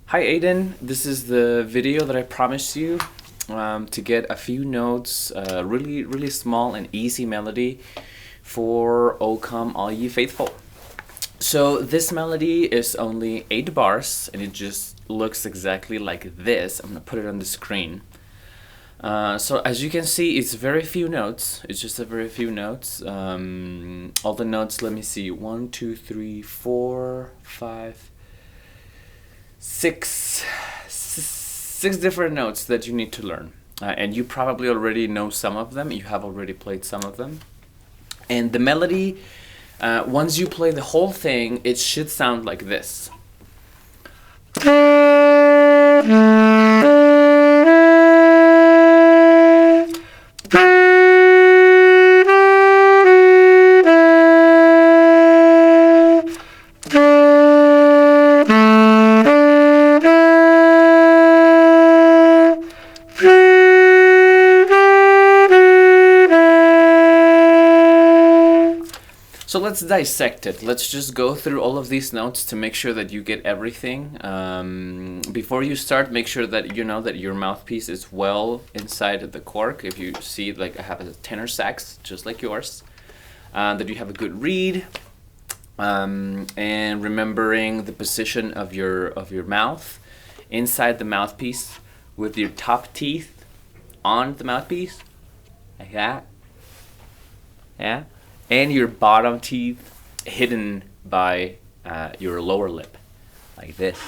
Hi Aiden, this is the video that I promised you to get a few notes, really small and easy melody for O Come All Ye Faithful. So this melody is only 8 bars and it just looks exactly like this. I'm gonna put it on the screen. So as you can see, it's very few notes. It's just a very few notes. All the notes, let me see, 1, 2, 3, 4, 5, 6 different notes that you need to learn. And you probably already know some of them. You have already played some of them. And the melody, once you play the whole thing, it should sound like this. So let's dissect it. Let's just go through all of these notes to make sure that you get everything. Before you start, make sure that you know that your mouthpiece is well inside the cork. If you see, like I have a tenor sax, just like yours, that you have a good reed, and remembering the position of your mouth inside the mouthpiece with your top teeth on the mouthpiece, like that. Yeah. And your bottom teeth hidden by your lower lip, like this.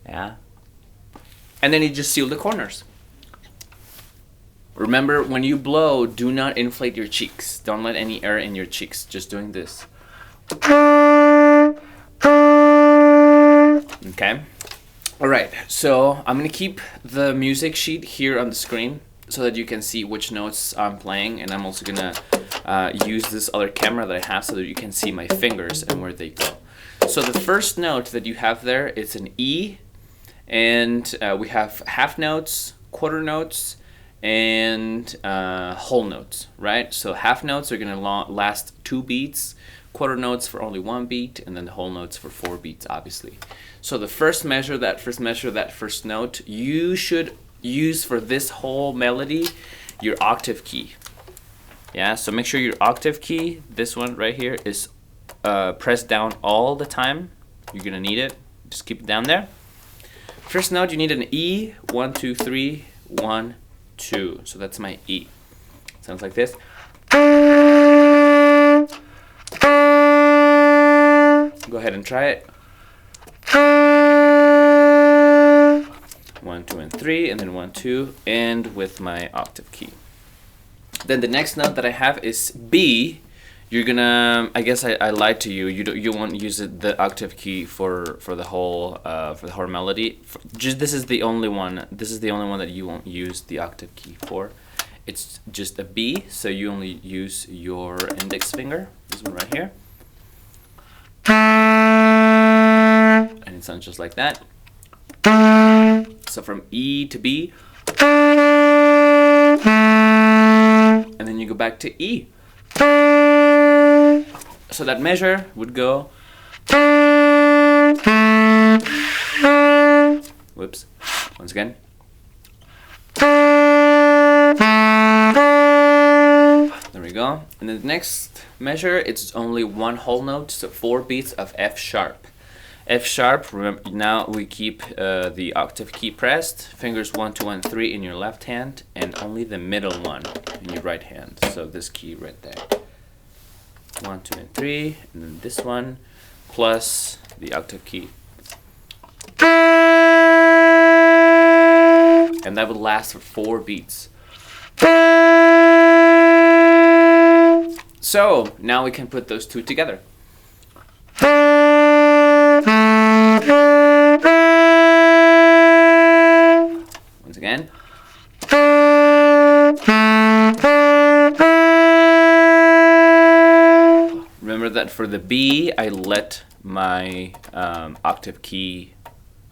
Yeah. And then you just seal the corners. Remember, when you blow, do not inflate your cheeks. Don't let any air in your cheeks. Just doing this. Okay. All right. So I'm gonna keep the music sheet here on the screen so that you can see which notes I'm playing, and I'm also gonna use this other camera that I have so that you can see my fingers and where they go. So the first note that you have there is an E, and we have half notes, quarter notes, and whole notes, right? So half notes are gonna last 2 beats, quarter notes for only 1 beat, and then the whole notes for 4 beats, obviously. So the first measure, that first note, you should use for this whole melody your octave key. Yeah, so make sure your octave key, this one right here, is pressed down all the time. You're gonna need it. Just keep it down there. First note, you need an E. 1, 2, 3, 1, 2. So that's my E. Sounds like this. Go ahead and try it. 1, 2, and 3, and then 1, 2, and with my octave key. Then the next note that I have is B. You're gonna, I guess I lied to you. You won't use the octave key for the whole melody. This is the only one. This is the only one that you won't use the octave key for. It's just a B, so you only use your index finger. This one right here, and it sounds just like that. So from E to B, and then you go back to E. So that measure would go, whoops, once again. There we go. And then the next measure, it's only 1 whole note, so 4 beats of F sharp. F sharp, remember, now we keep the octave key pressed, fingers 1, 2, and 3 in your left hand, and only the middle one in your right hand. So this key right there. 1, 2, and 3, and then this one, plus the octave key. And that would last for 4 beats. So now we can put those two together. Once again. Remember that for the B, I let my octave key,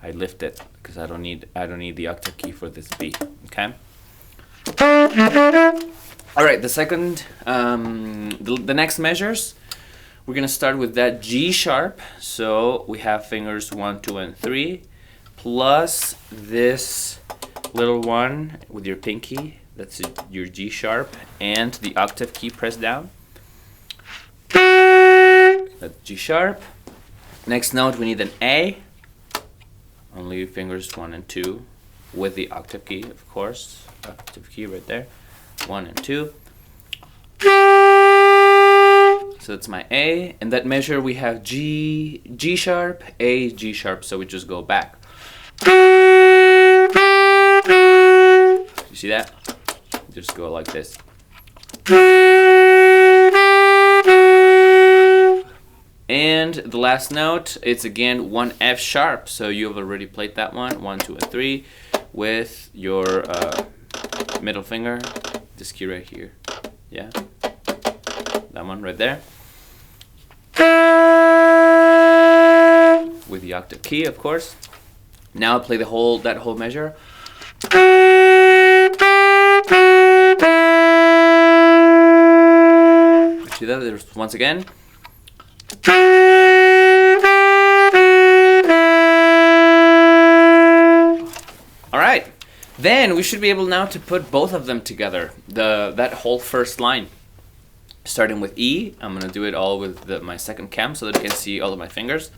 I lift it because I don't need the octave key for this B. Okay. All right. The second, the next measures. We're gonna start with that G sharp. So we have fingers 1, 2, and 3. plus this little one with your pinky, that's your G sharp, and the octave key pressed down. That's G sharp. Next note, we need an A. Only fingers 1 and 2 with the octave key, of course. Octave key right there. 1 and 2. So that's my A. In that measure, we have G, G sharp, A, G sharp. So we just go back. You see that? Just go like this. And the last note, it's again 1 F sharp. So you have already played that one, 1, 2, and 3, with your middle finger, this key right here. Yeah, that one right there. With the octave key, of course. Now play that whole measure. See that? There's once again. All right, then we should be able now to put both of them together. That whole first line, starting with E. I'm gonna do it all with my second cam so that you can see all of my fingers.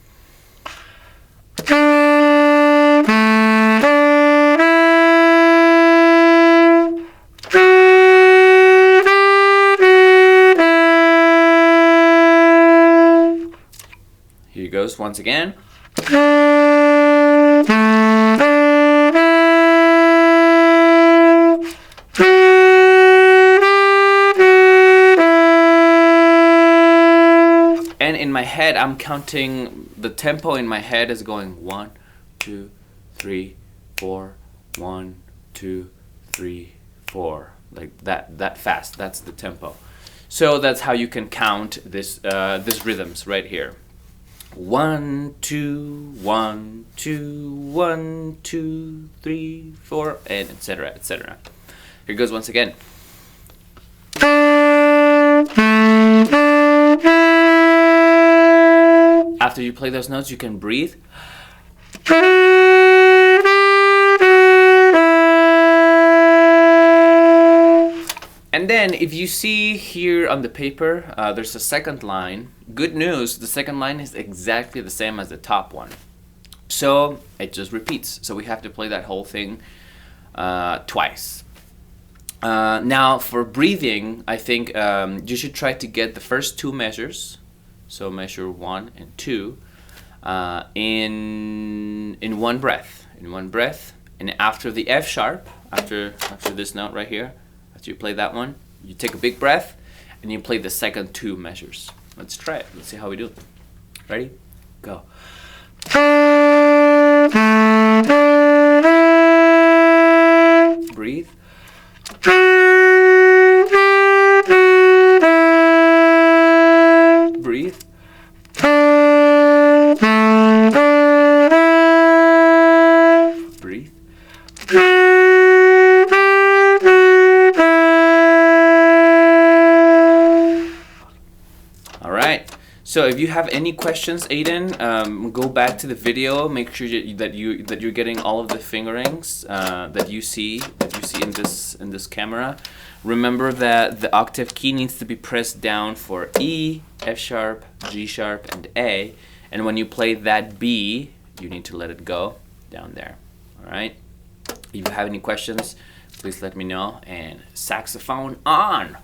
Here goes once again. And in my head, I'm counting, the tempo in my head is going 1, 2, 3, 4, 1, 2, 3, 4, like that fast. That's the tempo. So that's how you can count this rhythms right here. 1, 2, 1, 2, 1, 2, 3, 4, and etc., etc. Here goes once again. After you play those notes, you can breathe. And then if you see here on the paper, there's a second line. Good news, the second line is exactly the same as the top one. So it just repeats. So we have to play that whole thing twice. Now for breathing, I think you should try to get the first 2 measures. So measure 1 and 2 in one breath. In one breath. And after the F sharp, after this note right here, after you play that one, you take a big breath and you play the second 2 measures. Let's try it. Let's see how we do. Ready? Go. Breathe. Breathe. Breathe. All right. So if you have any questions, Aiden, go back to the video. Make sure that you're getting all of the fingerings that you see in this camera. Remember that the octave key needs to be pressed down for E, F sharp, G sharp, and A. And when you play that B, you need to let it go down there. All right. If you have any questions, please let me know. And saxophone on.